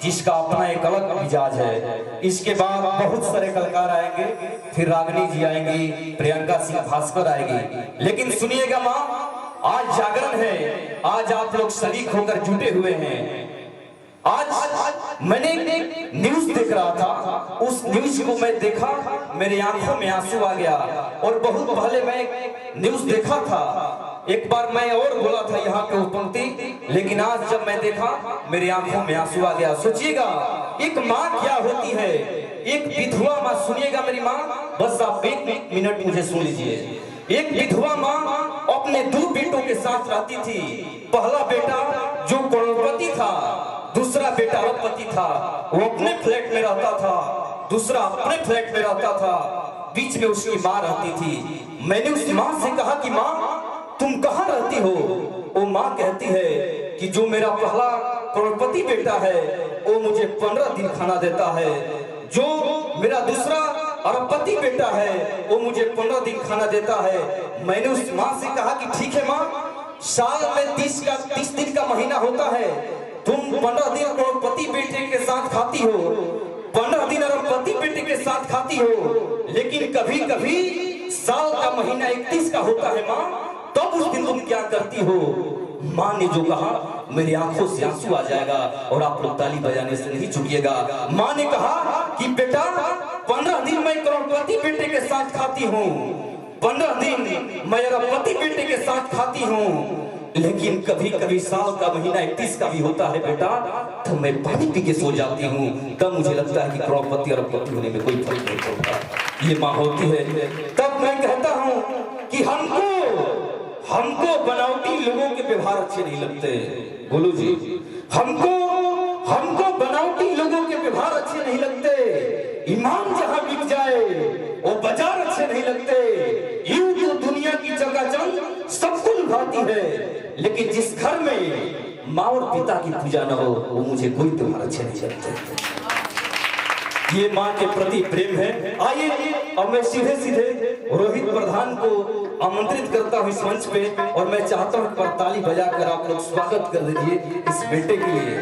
जिसका अपना एक अलग मिजाज है। इसके बाद बहुत सारे कलाकार आएंगे, फिर रागनी जी आएंगी, प्रियंका सिंह भास्कर आएगी। लेकिन सुनिएगा माँ, आज जागरण है, आज आप लोग शरीक होकर जुटे हुए हैं। आज मैंने एक न्यूज देख रहा था, उस न्यूज को मैं देखा, मेरे आंखों में आंसू आ गया। और बहुत पहले मैं न्यूज देखा था, एक बार मैं और बोला था यहाँ पे पंक्ति, लेकिन आज जब मैं देखा मेरे आंखों में आंसू आ गया। सोचिएगा एक माँ क्या होती है, एक विधवा माँ। सुनिएगा मेरी माँ, बस आप एक मिनट मुझे सुन लीजिए। एक विधवा माँ अपने 2 बेटों के साथ रहती थी। पहला बेटा जो करोड़पति था, दूसरा बेटा अरबपति था। वो अपने फ्लैट में रहता था, दूसरा अपने फ्लैट में रहता था, बीच में उसकी माँ रहती थी। मैंने उस माँ से कहा कि माँ तुम कहाँ रहती हो? वो माँ कहती है कि जो मेरा पहला करोड़पति बेटा है वो मुझे 15 दिन खाना देता है, जो मेरा दूसरा अरबपति बेटा है वो मुझे 15 दिन खाना देता है। मैंने उस माँ से कहा कि ठीक है माँ, साल में 30 दिन का महीना होता है, तुम 15 दिन करोड़पति बेटे के साथ खाती हो, 15 दिन अरबपति बेटे के साथ खाती हो, लेकिन कभी कभी साल का महीना 31 का होता है माँ, तब उस दिन तुम क्या करती हो? माँ ने जो कहा मेरी आंखों से आंसू आ जाएगा, और आप लोग ताली बजाने से नहीं चुकिएगा। माँ ने कहा कि बेटा 15 दिन मैं करोड़पति बेटे के साथ खाती हूँ, 15 दिन मैं अरबपति बेटे के साथ खाती हूँ, लेकिन कभी कभी साल का महीना 31 का भी होता है बेटा, तो मैं पानी पी के सो जाती हूँ। तब मुझे लगता है कि करोड़पति अरबपति होने में कोई फर्क नहीं पड़ता। ये माँ होती है। तब मैं कहता हूँ कि हमको बनावटी लोगों के व्यवहार अच्छे नहीं लगते। बोलो जी, हमको बनावटी लोगों के व्यवहार अच्छे नहीं लगते। ईमान जहां बिक जाए वो बाजार अच्छे नहीं लगते। यूं तो दुनिया की चकाचौंध सबको लुभाती है, लेकिन जिस घर में माँ और पिता की पूजा न हो वो मुझे कोई त्योहार अच्छे नहीं लगते। ये माँ के प्रति प्रेम है। आइए अब मैं सीधे रोहित प्रधान को आमंत्रित करता हूँ इस मंच पे, और मैं चाहता हूँ ताली बजाकर आप लोग स्वागत कर दीजिए इस बेटे के लिए।